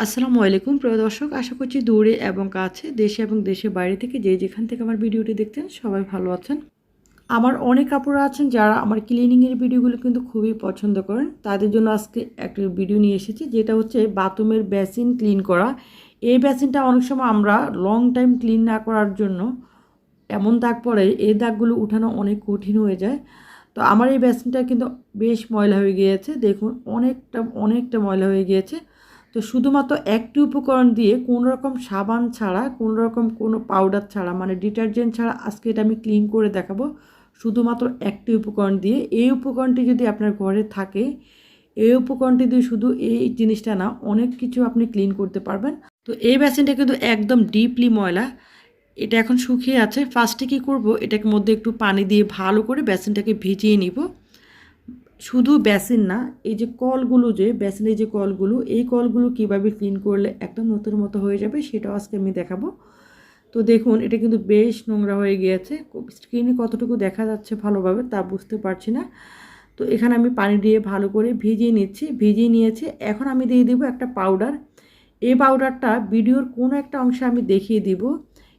আসসালামু আলাইকুম প্রিয় দর্শক, আশা করছি দূরে এবং কাছে, দেশে এবং দেশের বাইরে থেকে যে যেখান থেকে আমার ভিডিওটি দেখতেন সবাই ভালো আছেন। আমার অনেক আপুরা আছেন যারা আমার ক্লিনিংয়ের ভিডিওগুলো কিন্তু খুবই পছন্দ করেন। তাদের জন্য আজকে একটা ভিডিও নিয়ে এসেছি, যেটা হচ্ছে বাথরুমের বেসিন ক্লিন করা। এই বেসিনটা অনেক সময় আমরা লং টাইম ক্লিন না করার জন্য এমন দাগ পড়ে, এই দাগগুলো উঠানো অনেক কঠিন হয়ে যায়। তো আমার এই বেসিনটা কিন্তু বেশ ময়লা হয়ে গিয়েছে, দেখুন অনেকটা অনেকটা ময়লা হয়ে গিয়েছে। তো শুধুমাত্র একটি উপকরণ দিয়ে, কোনো রকম সাবান ছাড়া, কোনো রকম কোনো পাউডার ছাড়া, মানে ডিটারজেন্ট ছাড়া আজকে এটা আমি ক্লিন করে দেখাবো শুধুমাত্র একটি উপকরণ দিয়ে। এই উপকরণটি যদি আপনার ঘরে থাকে, এই উপকরণটি দিয়ে শুধু এই জিনিসটা না, অনেক কিছু আপনি ক্লিন করতে পারবেন। তো এই বেসিনটা কিন্তু একদম ডিপলি ময়লা, এটা এখন শুকিয়ে আছে। ফার্স্টে কী করব, এটাকে মধ্যে একটু পানি দিয়ে ভালো করে বেসিনটাকে ভিজিয়ে নিব। শুধু বেসিন না, এই যে কলগুলো, যে বেসিনের যে কলগুলো, এই কলগুলো কীভাবে ক্লিন করলে একদম নতুন মতো হয়ে যাবে সেটাও আজকে আমি দেখাবো। তো দেখুন, এটা কিন্তু বেশ নোংরা হয়ে গিয়েছে। স্ক্রিনে কতটুকু দেখা যাচ্ছে ভালোভাবে তা বুঝতে পারছি না। তো এখানে আমি পানি দিয়ে ভালো করে ভিজিয়ে নিয়েছি। এখন আমি দিয়ে দিব একটা পাউডার। এই পাউডারটা ভিডিওর কোনো একটা অংশে আমি দেখিয়ে দিব।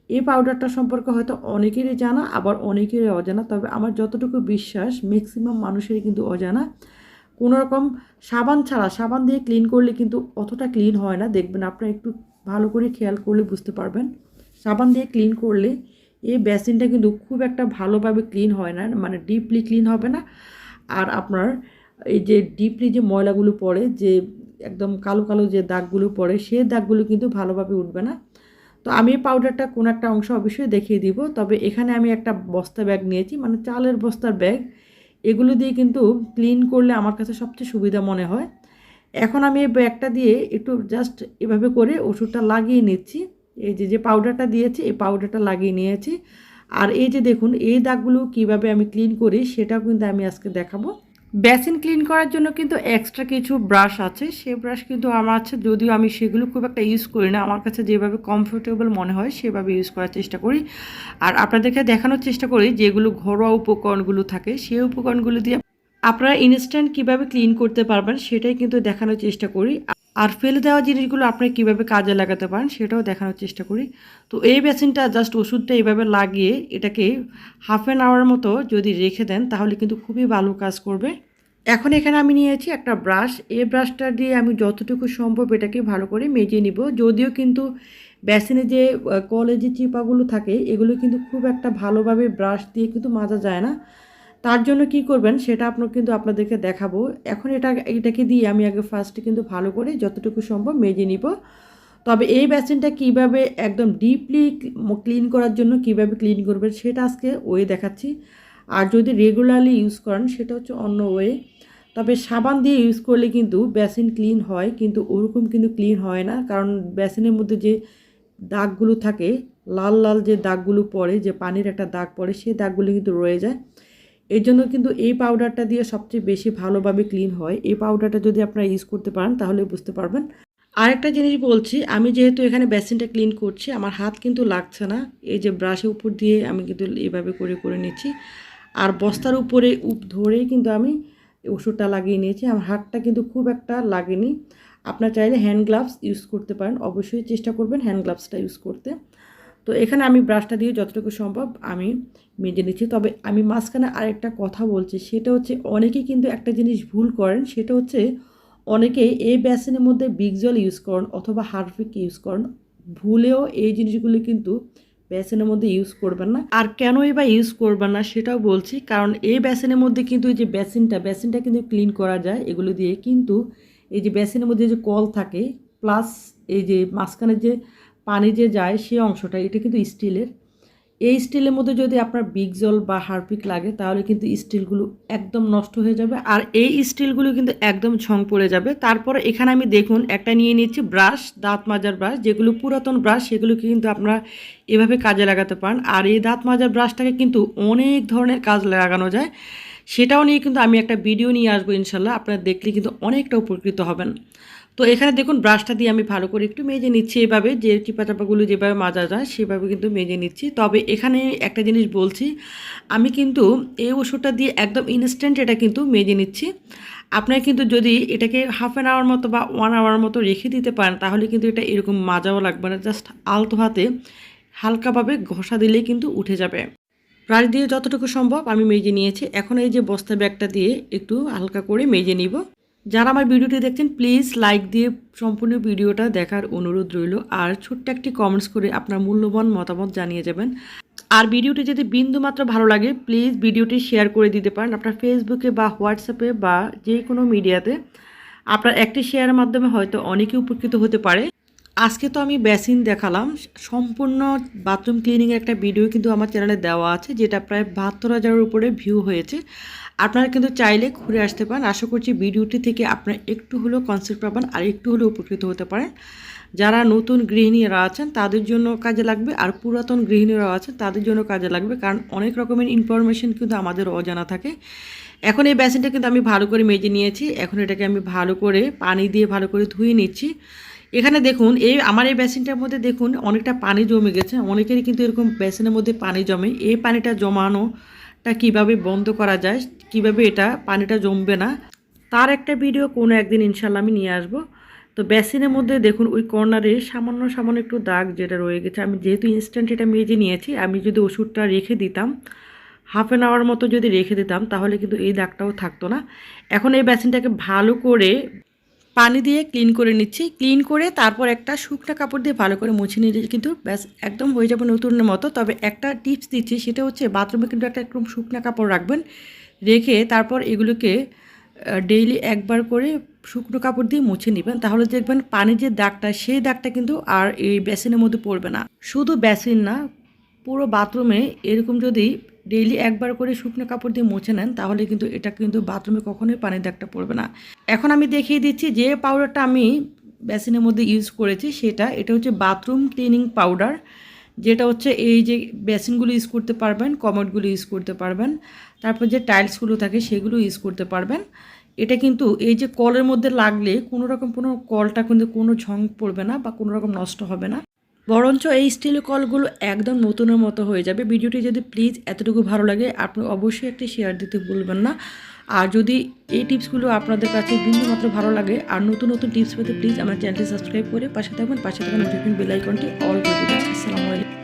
এই পাউডারটা সম্পর্কে হয়তো অনেকেরই জানা, আবার অনেকেরই অজানা, তবে আমার যতটুকু বিশ্বাস ম্যাক্সিমাম মানুষেরই কিন্তু অজানা। কোনো রকম সাবান ছাড়া, সাবান দিয়ে ক্লিন করলে কিন্তু অতটা ক্লিন হয় না, দেখবেন আপনারা একটু ভালো করে খেয়াল করলে বুঝতে পারবেন। সাবান দিয়ে ক্লিন করলে এই বেসিনটা কিন্তু খুব একটা ভালোভাবে ক্লিন হয় না, মানে ডিপলি ক্লিন হবে না। আর আপনার এই যে ডিপলি যে ময়লাগুলো পড়ে, যে একদম কালো কালো যে দাগগুলো পড়ে, সেই দাগগুলো কিন্তু ভালোভাবে উঠবে না। তো আমি এই পাউডারটা কোনো একটা অংশ অবশ্যই দেখিয়ে দিব। তবে এখানে আমি একটা বস্তা ব্যাগ নিয়েছি, মানে চালের বস্তার ব্যাগ। এগুলো দিয়ে কিন্তু ক্লিন করলে আমার কাছে সবচেয়ে সুবিধা মনে হয়। এখন আমি এই ব্যাগটা দিয়ে একটু জাস্ট এভাবে করে ওষুধটা লাগিয়ে নিচ্ছি। এই যে যে পাউডারটা দিয়েছি, এই পাউডারটা লাগিয়ে নিয়েছি। আর এই যে দেখুন, এই দাগগুলো কিভাবে আমি ক্লিন করি সেটাও কিন্তু আমি আজকে দেখাবো। বেসিন ক্লিন করার জন্য কিন্তু এক্সট্রা কিছু ব্রাশ আছে, সেই ব্রাশ কিন্তু আমার আছে, যদিও আমি সেগুলো খুব একটা ইউজ করি না। আমার কাছে যেভাবে কমফোর্টেবল মনে হয় সেভাবে ইউজ করার চেষ্টা করি। আর আপনাদেরকে দেখানোর চেষ্টা করি যেগুলো ঘরোয়া উপকরণগুলো থাকে, সেই উপকরণগুলো দিয়ে আপনারা ইনস্ট্যান্ট কিভাবে ক্লিন করতে পারবেন সেটাই কিন্তু দেখানোর চেষ্টা করি। আর ফেলে দেওয়া জিনিসগুলো আপনি কিভাবে কাজে লাগাতে পারেন সেটাও দেখানোর চেষ্টা করি। তো এই বেসিনটা জাস্ট ওষুধটা এইভাবে লাগিয়ে এটাকে হাফ অ্যান আওয়ার মতো যদি রেখে দেন, তাহলে কিন্তু খুবই ভালো কাজ করবে। এখন এখানে আমি নিয়েছি একটা ব্রাশ। এই ব্রাশটা দিয়ে আমি যতটুকু সম্ভব এটাকে ভালো করে মেজে নিব। যদিও কিন্তু বেসিনে যে কলে যে চিপাগুলো থাকে, এগুলো কিন্তু খুব একটা ভালোভাবে ব্রাশ দিয়ে কিন্তু মাজা যায় না। তার জন্য কি করবেন সেটা কিন্তু আপনাদেরকে দেখাবো। এখন এটাকে দিয়ে আমি আগে ফার্স্টে কিন্তু ভালো করে যতটুকু সম্ভব মেজে নিব। তবে এই বেসিনটা কিভাবে একদম ডিপলি ক্লিন করার জন্য কিভাবে ক্লিন করবেন সেটা আজকে দেখাচ্ছি। আর যদি রেগুলারলি ইউজ করেন সেটা হচ্ছে অন্য ওয়ে। তবে সাবান দিয়ে ইউজ করলে কিন্তু বেসিন ক্লিন হয়, কিন্তু ওরকম কিন্তু ক্লিন হয় না, কারণ বেসিনের মধ্যে যে দাগগুলো থাকে, লাল লাল যে দাগগুলো পড়ে, যে পানির একটা দাগ পড়ে, সেই দাগগুলো কিন্তু রয়ে যায়। এর জন্য কিন্তু এই পাউডারটা দিয়ে সবচেয়ে বেশি ভালোভাবে ক্লিন হয়। এই পাউডারটা যদি আপনারা ইউজ করতে পারেন তাহলে বুঝতে পারবেন। আরেকটা জিনিস বলছি, আমি যেহেতু এখানে বেসিনটা ক্লিন করছি, আমার হাত কিন্তু লাগছে না। এই যে ব্রাশের উপর দিয়ে আমি কিন্তু এভাবে করে করে নিচ্ছি। আর বস্তার উপরে ধরেই কিন্তু আমি ওষুধটা লাগিয়ে নিয়েছি। আমার হাতটা কিন্তু খুব একটা লাগেনি। আপনার চাইলে হ্যান্ড গ্লাভস ইউজ করতে পারেন, অবশ্যই চেষ্টা করবেন হ্যান্ড গ্লাভসটা ইউজ করতে। তো এখানে আমি ব্রাশটা দিয়ে যতটুকু সম্ভব আমি মেজে নিচ্ছি। তবে আমি মাঝখানে আরেকটা কথা বলছি, সেটা হচ্ছে অনেকেই কিন্তু একটা জিনিস ভুল করেন, সেটা হচ্ছে অনেকেই এই বেসিনের মধ্যে বিগজল ইউজ করেন অথবা হারপিক ইউজ করেন। ভুলেও এই জিনিসগুলো কিন্তু বেসিনের মধ্যে ইউজ করবেন না। আর কেনই বা ইউজ করবেন না সেটাও বলছি, কারণ এই বেসিনের মধ্যে কিন্তু এই যে বেসিনটা কিন্তু ক্লিন করা যায় এগুলো দিয়ে, কিন্তু এই যে বেসিনের মধ্যে যে কল থাকে, প্লাস এই যে মাঝখানে যে পানি যে যায় সেই অংশটা, এটা কিন্তু স্টিলের। এই স্টিলের মধ্যে যদি আপনার বিগজল বা হারপিক লাগে, তাহলে কিন্তু স্টিলগুলো একদম নষ্ট হয়ে যাবে, আর এই স্টিলগুলো কিন্তু একদম ঝং পড়ে যাবে। তারপরে এখানে আমি দেখুন একটা নিয়ে নিচ্ছি ব্রাশ, দাঁত মাজার ব্রাশ, যেগুলো পুরাতন ব্রাশ সেগুলোকে কিন্তু আপনারা এভাবে কাজে লাগাতে পারেন। আর এই দাঁত মাজার ব্রাশটাকে কিন্তু অনেক ধরনের কাজ লাগানো যায়, সেটাও নিয়ে কিন্তু আমি একটা ভিডিও নিয়ে আসবো ইনশাল্লাহ। আপনারা দেখলে কিন্তু অনেকটা উপকৃত হবেন। তো এখানে দেখুন ব্রাশটা দিয়ে আমি ভালো করে একটু মেজে নিচ্ছি, এভাবে যে চিপাচাপাগুলো যেভাবে মাজা যায় সেভাবে কিন্তু মেজে নিচ্ছি। তবে এখানে একটা জিনিস বলছি, আমি কিন্তু এই ওষুধটা দিয়ে একদম ইনস্ট্যান্ট এটা কিন্তু মেজে নিচ্ছি। আপনারা কিন্তু যদি এটাকে হাফ অ্যান আওয়ার মতো বা 1 আওয়ার মতো রেখে দিতে পারেন তাহলে কিন্তু এটা এরকম মাজাও লাগবে না, জাস্ট আলতো হাতে হালকাভাবে ঘষা দিলেই কিন্তু উঠে যাবে। ব্রাশ দিয়ে যতটুকু সম্ভব আমি মেজে নিয়েছি। এখন এই যে বস্তা ব্যাগটা দিয়ে একটু হালকা করে মেজে নিব। যারা আমার ভিডিওটি দেখছেন প্লিজ লাইক দিয়ে সম্পূর্ণ ভিডিওটা দেখার অনুরোধ রইল, আর ছোট্ট একটি কমেন্টস করে আপনার মূল্যবান মতামত জানিয়ে যাবেন। আর ভিডিওটি যদি বিন্দুমাত্র ভালো লাগে প্লিজ ভিডিওটি শেয়ার করে দিতে পারেন আপনার ফেসবুকে বা হোয়াটসঅ্যাপে বা যে কোনো মিডিয়াতে। আপনার একটি শেয়ারের মাধ্যমে হয়তো অনেকে উপকৃত হতে পারে। আজকে তো আমি বেসিন দেখালাম, সম্পূর্ণ বাথরুম ক্লিনিংয়ের একটা ভিডিও কিন্তু আমার চ্যানেলে দেওয়া আছে, যেটা প্রায় 72,000-এর উপরে ভিউ হয়েছে। আপনারা কিন্তু চাইলে ঘুরে আসতে পারেন। আশা করছি ভিডিওটি থেকে আপনারা একটু হলেও কনসেপ্ট পাবেন আর একটু হলেও উপকৃত হতে পারেন। যারা নতুন গৃহিণীরা আছেন তাদের জন্য কাজে লাগবে, আর পুরাতন গৃহিণীরা আছেন তাদের জন্য কাজে লাগবে, কারণ অনেক রকমের ইনফরমেশন কিন্তু আমাদের অজানা থাকে। এখন এই বেসিনটা কিন্তু আমি ভালো করে মেজে নিয়েছি। এখন এটাকে আমি ভালো করে পানি দিয়ে ভালো করে ধুয়ে নিচ্ছি। এখানে দেখুন আমার এই বেসিনটার মধ্যে দেখুন অনেকটা পানি জমে গেছে। অনেকেরই কিন্তু এরকম বেসিনের মধ্যে পানি জমে। এই পানিটা জমানোটা কিভাবে বন্ধ করা যায়, কিভাবে এটা পানিটা জমবে না, তার একটা ভিডিও কোনো একদিন ইনশাল্লাহ আমি নিয়ে আসবো। তো বেসিনের মধ্যে দেখুন ওই কর্নারে সামান্য সামান্য একটু দাগ যেটা রয়ে গেছে, আমি যেহেতু ইনস্ট্যান্ট এটা মেজে নিয়েছি, আমি যদি ওষুধটা রেখে দিতাম হাফ অ্যান আওয়ার মতো যদি রেখে দিতাম তাহলে কিন্তু এই দাগটাও থাকতো না। এখন এই বেসিনটাকে ভালো করে পানি দিয়ে ক্লিন করে নিচ্ছি। ক্লিন করে তারপর একটা শুকনো কাপড় দিয়ে ভালো করে মুছে নিলে কিন্তু ব্যাস একদম হয়ে যাবে নতুনের মতো। তবে একটা টিপস দিচ্ছি, সেটা হচ্ছে বাথরুমে কিন্তু একটা একদম শুকনো কাপড় রাখবেন, রেখে তারপর এগুলোকে ডেইলি একবার করে শুকনো কাপড় দিয়ে মুছে নেবেন। তাহলে দেখবেন পানির যে দাগটা সেই দাগটা কিন্তু আর এই বেসিনের মধ্যে পড়বে না। শুধু বেসিন না, পুরো বাথরুমে এরকম যদি ডেইলি একবার করে শুকনো কাপড় দিয়ে মুছে নেন তাহলে কিন্তু এটা কিন্তু বাথরুমে কখনোই পানির দাগটা পড়বে না। এখন আমি দেখিয়ে দিচ্ছি যে পাউডারটা আমি বেসিনের মধ্যে ইউজ করেছি এটা হচ্ছে বাথরুম ক্লিনিং পাউডার, যেটা হচ্ছে এই যে বেসিনগুলো ইউজ করতে পারবেন, কমোডগুলো ইউজ করতে পারবেন, তারপর যে টাইলসগুলো থাকে সেগুলো ইউজ করতে পারবেন। এটা কিন্তু এই যে কলের মধ্যে লাগলে কোনো রকম কোনো কলটা কিন্তু কোনো ঝং পড়বে না বা কোনো রকম নষ্ট হবে না, বরঞ্চ এই স্টিলের কলগুলো একদম নতুনের মতো হয়ে যাবে। ভিডিওটি যদি প্লিজ এতটুকু ভালো লাগে আপনি অবশ্যই একটি শেয়ার দিতে ভুলবেন না। আর যদি এই টিপসগুলো আপনাদের কাছে বিন্দুমাত্র ভালো লাগে আর নতুন নতুন টিপস পেতে প্লিজ আমার চ্যানেলটি সাবস্ক্রাইব করে পাশে থাকবেন, নোটিফিকেশন বেল আইকনটি অল করে দেবেন। আসসালামু আলাইকুম।